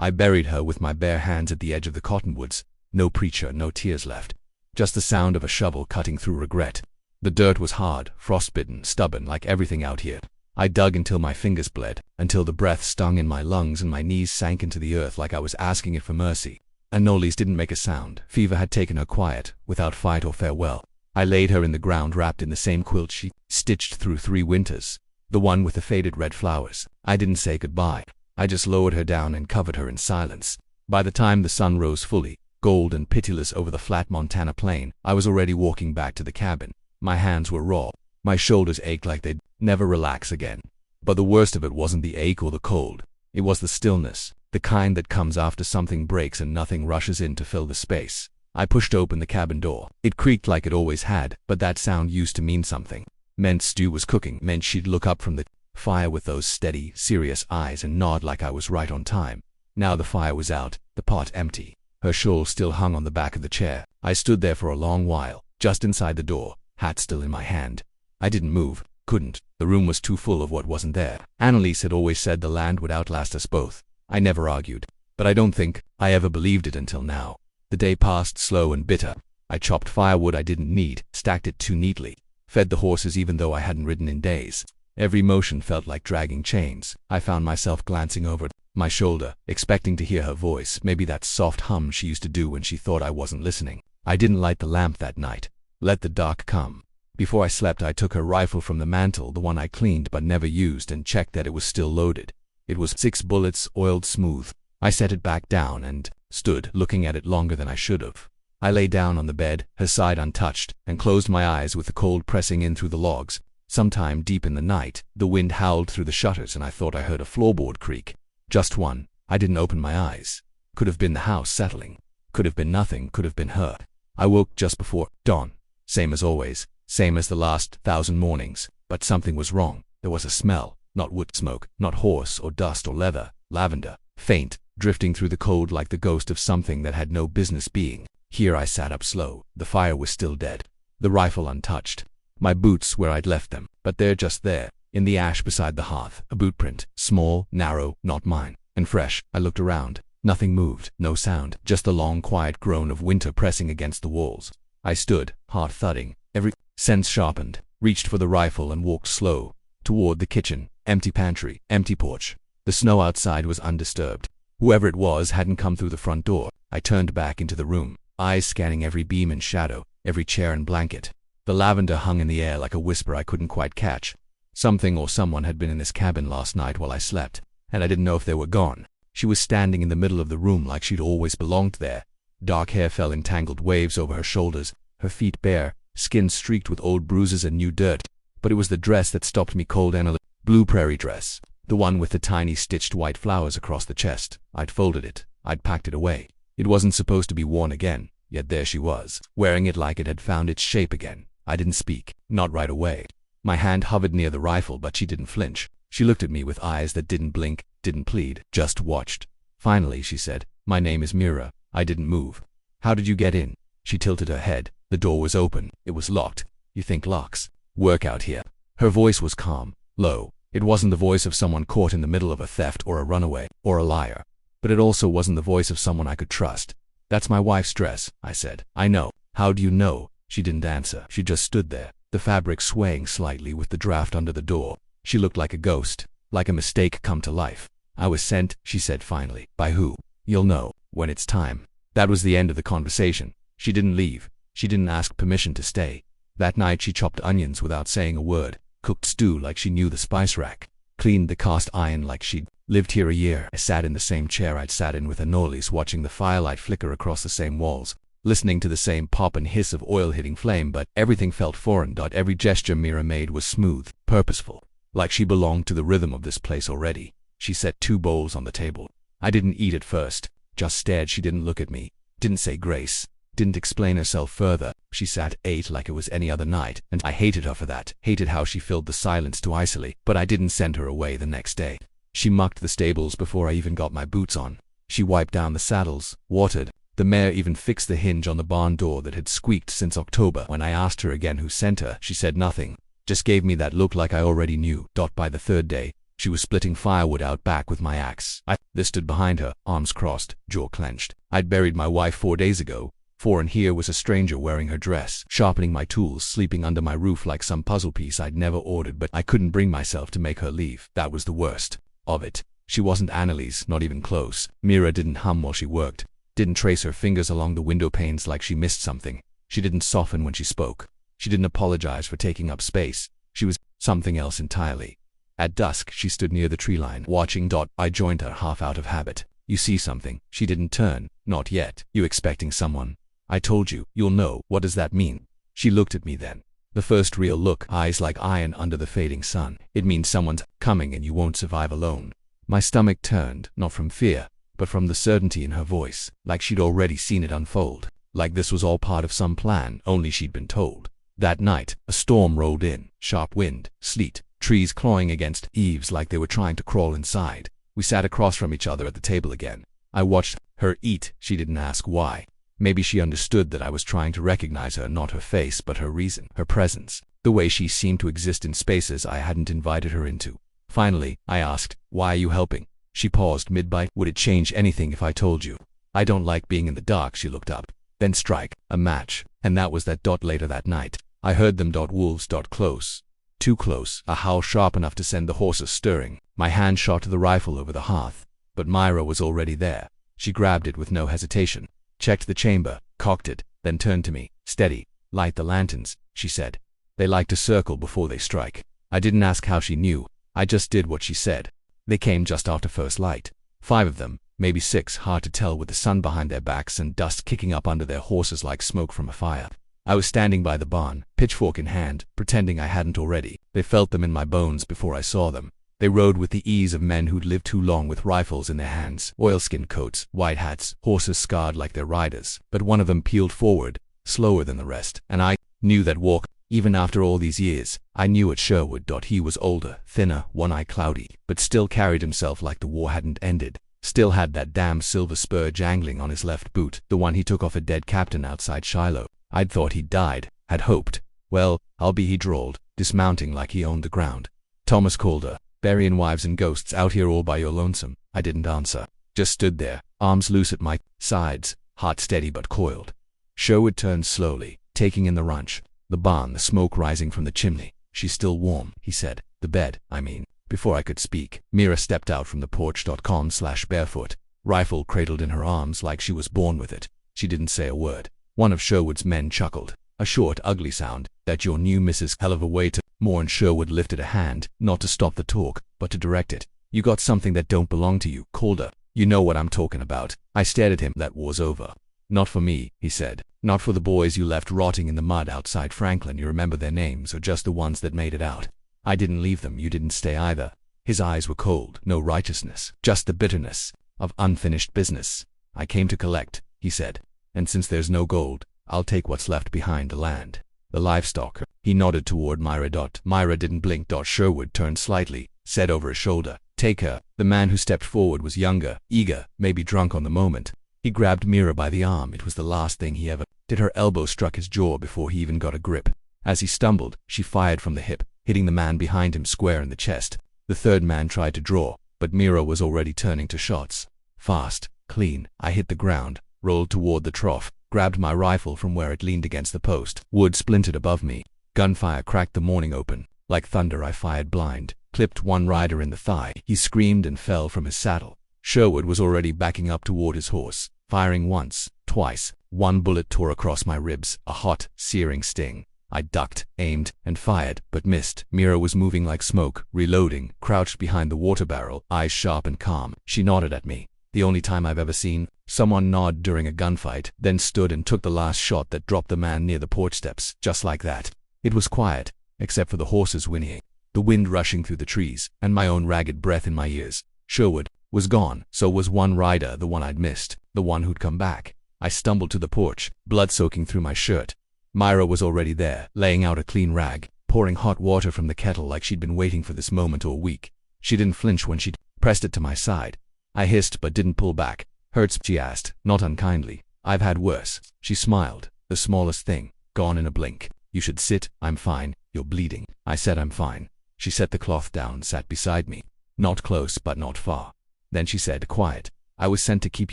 I buried her with my bare hands at the edge of the cottonwoods. No preacher, no tears left. Just the sound of a shovel cutting through regret. The dirt was hard, frostbitten, stubborn, like everything out here. I dug until my fingers bled, until the breath stung in my lungs and my knees sank into the earth like I was asking it for mercy. Anolis didn't make a sound. Fever had taken her quiet, without fight or farewell. I laid her in the ground wrapped in the same quilt she stitched through 3 winters. The one with the faded red flowers. I didn't say goodbye. I just lowered her down and covered her in silence. By the time the sun rose fully, gold and pitiless over the flat Montana plain, I was already walking back to the cabin. My hands were raw. My shoulders ached like they'd never relax again. But the worst of it wasn't the ache or the cold. It was the stillness, the kind that comes after something breaks and nothing rushes in to fill the space. I pushed open the cabin door. It creaked like it always had, but that sound used to mean something. Meant stew was cooking, meant she'd look up from the fire with those steady, serious eyes and nod like I was right on time. Now the fire was out, the pot empty. Her shawl still hung on the back of the chair. I stood there for a long while, just inside the door, hat still in my hand. I didn't move, couldn't. The room was too full of what wasn't there. Annalise had always said the land would outlast us both. I never argued, but I don't think I ever believed it until now. The day passed slow and bitter. I chopped firewood I didn't need, stacked it too neatly, fed the horses even though I hadn't ridden in days. Every motion felt like dragging chains. I found myself glancing over my shoulder, expecting to hear her voice, maybe that soft hum she used to do when she thought I wasn't listening. I didn't light the lamp that night. Let the dark come. Before I slept, I took her rifle from the mantel, the one I cleaned but never used, and checked that it was still loaded. It was 6 bullets, oiled smooth. I set it back down and stood looking at it longer than I should have. I lay down on the bed, her side untouched, and closed my eyes with the cold pressing in through the logs. Sometime deep in the night, the wind howled through the shutters and I thought I heard a floorboard creak. Just one. I didn't open my eyes. Could have been the house settling. Could have been nothing, could have been her. I woke just before dawn. Same as always, same as the last 1,000 mornings. But something was wrong. There was a smell. Not wood smoke, not horse or dust or leather. Lavender. Faint, drifting through the cold like the ghost of something that had no business being. Here I sat up slow. The fire was still dead. The rifle untouched. My boots where I'd left them, but they're just there, in the ash beside the hearth. A boot print. Small, narrow, not mine. And fresh. I looked around. Nothing moved. No sound. Just the long quiet groan of winter pressing against the walls. I stood, heart thudding, every sense sharpened, reached for the rifle and walked slow, toward the kitchen. Empty pantry. Empty porch. The snow outside was undisturbed. Whoever it was hadn't come through the front door. I turned back into the room, eyes scanning every beam and shadow, every chair and blanket. The lavender hung in the air like a whisper I couldn't quite catch. Something or someone had been in this cabin last night while I slept, and I didn't know if they were gone. She was standing in the middle of the room like she'd always belonged there. Dark hair fell in tangled waves over her shoulders, her feet bare, skin streaked with old bruises and new dirt. But it was the dress that stopped me cold. An blue prairie dress. The one with the tiny stitched white flowers across the chest. I'd folded it. I'd packed it away. It wasn't supposed to be worn again, yet there she was, wearing it like it had found its shape again. I didn't speak, not right away. My hand hovered near the rifle, but she didn't flinch. She looked at me with eyes that didn't blink, didn't plead, just watched. Finally, she said, "My name is Mira." I didn't move. "How did you get in?" She tilted her head. The door was open. It was locked. You think locks work out here? Her voice was calm, low. It wasn't the voice of someone caught in the middle of a theft or a runaway or a liar. But it also wasn't the voice of someone I could trust. "That's my wife's dress," I said. "I know." "How do you know?" She didn't answer. She just stood there, the fabric swaying slightly with the draft under the door. She looked like a ghost, like a mistake come to life. "I was sent," she said finally. "By who?" "You'll know, when it's time." That was the end of the conversation. She didn't leave. She didn't ask permission to stay. That night she chopped onions without saying a word, cooked stew like she knew the spice rack, cleaned the cast iron like she'd lived here a year. I sat in the same chair I'd sat in with Anolis, watching the firelight flicker across the same walls, listening to the same pop and hiss of oil hitting flame, but everything felt foreign. Every gesture Mira made was smooth, purposeful, like she belonged to the rhythm of this place already. She set 2 bowls on the table. I didn't eat at first, just stared. She didn't look at me, didn't say grace, didn't explain herself further. She sat, ate like it was any other night, and I hated her for that, hated how she filled the silence to isolate. But I didn't send her away the next day. She mucked the stables before I even got my boots on. She wiped down the saddles, watered. The mare even fixed the hinge on the barn door that had squeaked since October. When I asked her again who sent her, she said nothing, just gave me that look like I already knew. By the 3rd day, She was splitting firewood out back with my axe. I stood behind her, arms crossed, jaw clenched. I'd buried my wife 4 days ago. And here was a stranger wearing her dress, sharpening my tools, sleeping under my roof like some puzzle piece I'd never ordered, but I couldn't bring myself to make her leave. That was the worst of it. She wasn't Annalise, not even close. Mira didn't hum while she worked, didn't trace her fingers along the window panes like she missed something. She didn't soften when she spoke. She didn't apologize for taking up space. She was something else entirely. At dusk, she stood near the tree line, watching. I joined her, half out of habit. You see something? She didn't turn. Not yet. You expecting someone? I told you, you'll know. What does that mean? She looked at me then. The first real look, eyes like iron under the fading sun. It means someone's coming and you won't survive alone. My stomach turned, not from fear, but from the certainty in her voice, like she'd already seen it unfold. Like this was all part of some plan, only she'd been told. That night, a storm rolled in, sharp wind, sleet, trees clawing against eaves like they were trying to crawl inside. We sat across from each other at the table again. I watched her eat. She didn't ask why. Maybe she understood that I was trying to recognize her, not her face, but her reason, her presence, the way she seemed to exist in spaces I hadn't invited her into. Finally, I asked, "Why are you helping?" She paused mid-bite. "Would it change anything if I told you?" "I don't like being in the dark." She looked up. "Then strike a match." And that was that. Later that night, I heard them. Wolves. Close. Too close. A howl sharp enough to send the horses stirring. My hand shot to the rifle over the hearth, but Myra was already there. She grabbed it with no hesitation, checked the chamber, cocked it, then turned to me. "Steady. Light the lanterns," she said. "They like to circle before they strike." I didn't ask how she knew. I just did what she said. They came just after first light. 5 of them, maybe 6, hard to tell with the sun behind their backs and dust kicking up under their horses like smoke from a fire. I was standing by the barn, pitchfork in hand, pretending I hadn't already. They felt them in my bones before I saw them. They rode with the ease of men who'd lived too long with rifles in their hands, oilskin coats, white hats, horses scarred like their riders. But one of them peeled forward, slower than the rest, and I knew that walk. Even after all these years, I knew at Sherwood. He was older, thinner, one eye cloudy, but still carried himself like the war hadn't ended. Still had that damn silver spur jangling on his left boot, the one he took off a dead captain outside Shiloh. I'd thought he'd died, had hoped. "Well, I'll be," he drawled, dismounting like he owned the ground. "Thomas Calder, burying wives and ghosts out here all by your lonesome." I didn't answer, just stood there, arms loose at my sides, heart steady but coiled. Sherwood turned slowly, taking in the ranch, the barn, the smoke rising from the chimney. "She's still warm," he said. "The bed, I mean." Before I could speak, Mira stepped out from the porch. Barefoot, rifle cradled in her arms like she was born with it. She didn't say a word. One of Sherwood's men chuckled, a short, ugly sound. "That your new Mrs. Hell of a way to mourn." Sherwood lifted a hand, not to stop the talk, but to direct it. "You got something that don't belong to you, Calder. You know what I'm talking about." I stared at him. "That war's over." "Not for me," he said. "Not for the boys you left rotting in the mud outside Franklin. You remember their names, or just the ones that made it out?" "I didn't leave them. You didn't stay either." His eyes were cold. No righteousness, just the bitterness of unfinished business. "I came to collect," he said. "And since there's no gold, I'll take what's left behind, the land, the livestock." He nodded toward Myra. Myra didn't blink. Sherwood turned slightly, said over his shoulder, "Take her." The man who stepped forward was younger, eager, maybe drunk on the moment. He grabbed Mira by the arm. It was the last thing he ever did. Her elbow struck his jaw before he even got a grip. As he stumbled, she fired from the hip, hitting the man behind him square in the chest. The third man tried to draw, but Mira was already turning to shots. Fast, clean. I hit the ground, rolled toward the trough, grabbed my rifle from where it leaned against the post. Wood splintered above me. Gunfire cracked the morning open. Like thunder I fired blind, clipped one rider in the thigh. He screamed and fell from his saddle. Sherwood was already backing up toward his horse, firing once, twice. One bullet tore across my ribs, a hot, searing sting. I ducked, aimed, and fired, but missed. Mira was moving like smoke, reloading, crouched behind the water barrel, eyes sharp and calm. She nodded at me. The only time I've ever seen someone nod during a gunfight, then stood and took the last shot that dropped the man near the porch steps, just like that. It was quiet, except for the horses whinnying, the wind rushing through the trees, and my own ragged breath in my ears. Sherwood was gone. So was one rider, the one I'd missed, the one who'd come back. I stumbled to the porch, blood soaking through my shirt. Myra was already there, laying out a clean rag, pouring hot water from the kettle like she'd been waiting for this moment all week. She didn't flinch when she'd pressed it to my side. I hissed but didn't pull back. "Hurts?" she asked, not unkindly. "I've had worse." She smiled. "The smallest thing, gone in a blink. You should sit." "I'm fine. You're bleeding." I said I'm fine. She set the cloth down and sat beside me. Not close, but not far. Then she said, quiet, I was sent to keep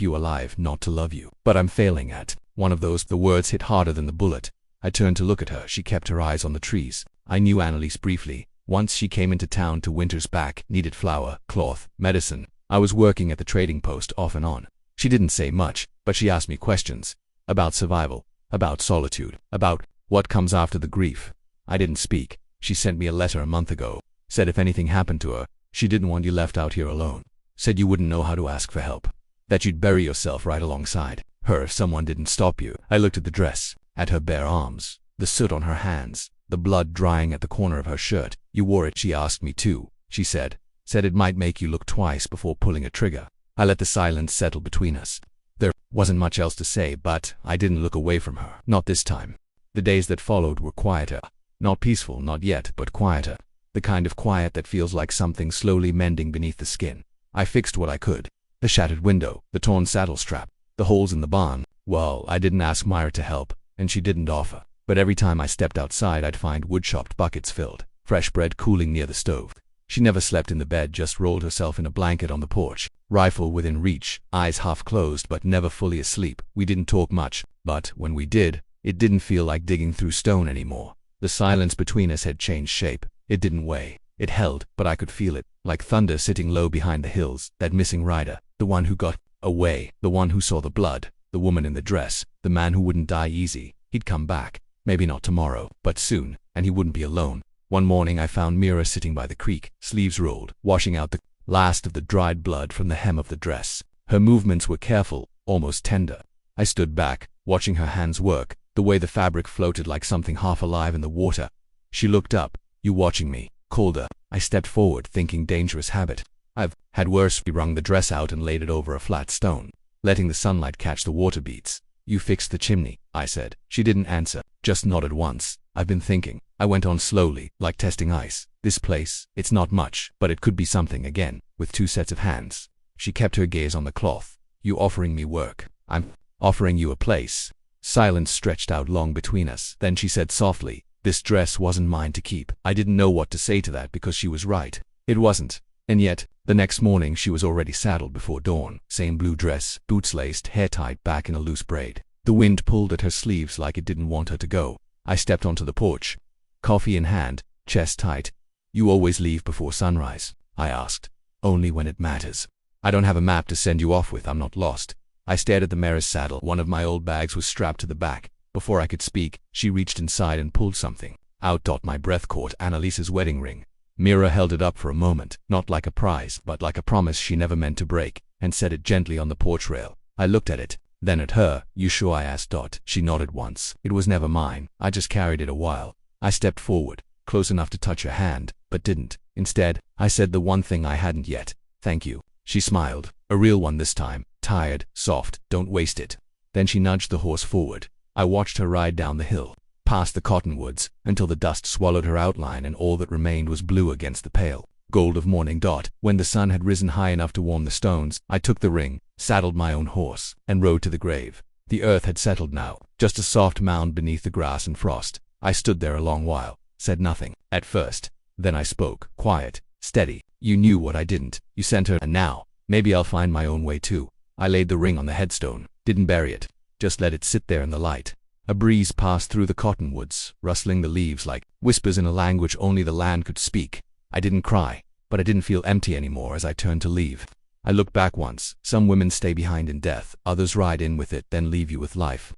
you alive, not to love you. But I'm failing at one of those. The words hit harder than the bullet. I turned to look at her. She kept her eyes on the trees. I knew Annalise briefly. Once she came into town 2 winters back, needed flour, cloth, medicine. I was working at the trading post off and on. She didn't say much, but she asked me questions. About survival, about solitude, about what comes after the grief. I didn't speak. She sent me a letter a month ago. Said if anything happened to her, she didn't want you left out here alone. Said you wouldn't know how to ask for help. That you'd bury yourself right alongside her if someone didn't stop you. I looked at the dress, at her bare arms, the soot on her hands, the blood drying at the corner of her shirt. You wore it. She asked me too, she said. Said it might make you look twice before pulling a trigger. I let the silence settle between us. There wasn't much else to say, but I didn't look away from her. Not this time. The days that followed were quieter. Not peaceful, not yet, but quieter. The kind of quiet that feels like something slowly mending beneath the skin. I fixed what I could. The shattered window, the torn saddle strap, the holes in the barn. Well, I didn't ask Myra to help, and she didn't offer. But every time I stepped outside, I'd find wood-chopped buckets filled, fresh bread cooling near the stove. She never slept in the bed, just rolled herself in a blanket on the porch, rifle within reach, eyes half closed but never fully asleep. We didn't talk much, but when we did, it didn't feel like digging through stone anymore. The silence between us had changed shape. It didn't weigh. It held, but I could feel it, like thunder sitting low behind the hills. That missing rider, the one who got away, the one who saw the blood, the woman in the dress, the man who wouldn't die easy. He'd come back. Maybe not tomorrow, but soon, and he wouldn't be alone. One morning I found Myra sitting by the creek, sleeves rolled, washing out the last of the dried blood from the hem of the dress. Her movements were careful, almost tender. I stood back, watching her hands work, the way the fabric floated like something half alive in the water. She looked up. You watching me, Calder? I stepped forward, thinking dangerous habit. I've had worse. She wrung the dress out and laid it over a flat stone, letting the sunlight catch the water beads. You fixed the chimney, I said. She didn't answer, just nodded once. I've been thinking. I went on slowly, like testing ice. This place, it's not much, but it could be something again, with 2 sets of hands. She kept her gaze on the cloth. You offering me work. I'm offering you a place. Silence stretched out long between us. Then she said softly, this dress wasn't mine to keep. I didn't know what to say to that because she was right. It wasn't. And yet, the next morning she was already saddled before dawn. Same blue dress, boots laced, hair tied back in a loose braid. The wind pulled at her sleeves like it didn't want her to go. I stepped onto the porch, coffee in hand, chest tight. You always leave before sunrise? I asked. Only when it matters. I don't have a map to send you off with. I'm not lost. I stared at the mare's saddle. One of my old bags was strapped to the back. Before I could speak, she reached inside and pulled something out. My breath caught Annalise's wedding ring. Myra held it up for a moment, not like a prize, but like a promise she never meant to break, and set it gently on the porch rail. I looked at it, then at her. You sure? I asked. She nodded once. It was never mine. I just carried it a while. I stepped forward, close enough to touch her hand, but didn't. Instead, I said the one thing I hadn't yet. Thank you. She smiled, a real one this time, tired, soft. Don't waste it. Then she nudged the horse forward. I watched her ride down the hill, past the cottonwoods, until the dust swallowed her outline and all that remained was blue against the pale gold of morning. When the sun had risen high enough to warm the stones, I took the ring, saddled my own horse, and rode to the grave. The earth had settled now, just a soft mound beneath the grass and frost. I stood there a long while, said nothing, at first. Then I spoke, quiet, steady. You knew what I didn't. You sent her, and now, maybe I'll find my own way too. I laid the ring on the headstone, didn't bury it, just let it sit there in the light. A breeze passed through the cottonwoods, rustling the leaves like whispers in a language only the land could speak. I didn't cry, but I didn't feel empty anymore as I turned to leave. I looked back once. Some women stay behind in death, others ride in with it, then leave you with life.